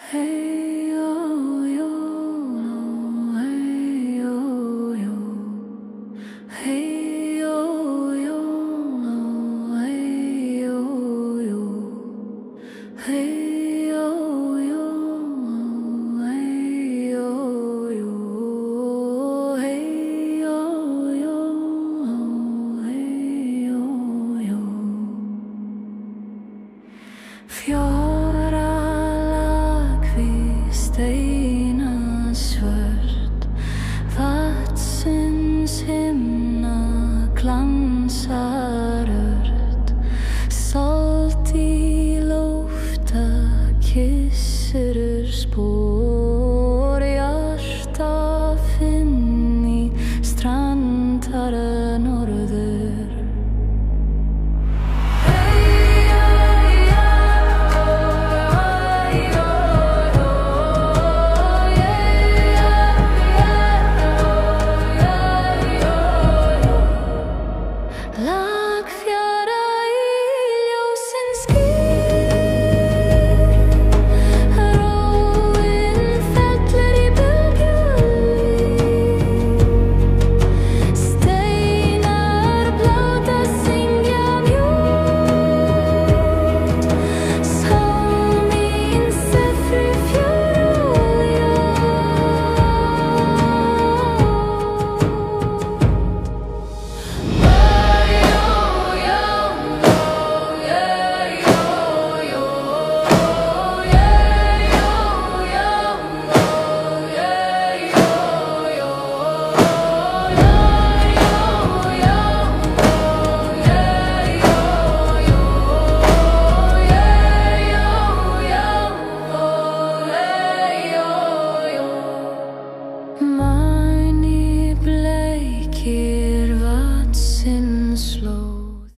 Hey yo yo, hey yo yo, hey yo yo, hey yo yo, hey yo yo, hey yo yo, hey yo yo, hey yo yo. Fjóra steina svört, vatsins himna glansar ört, salt í lofta kyssir spor.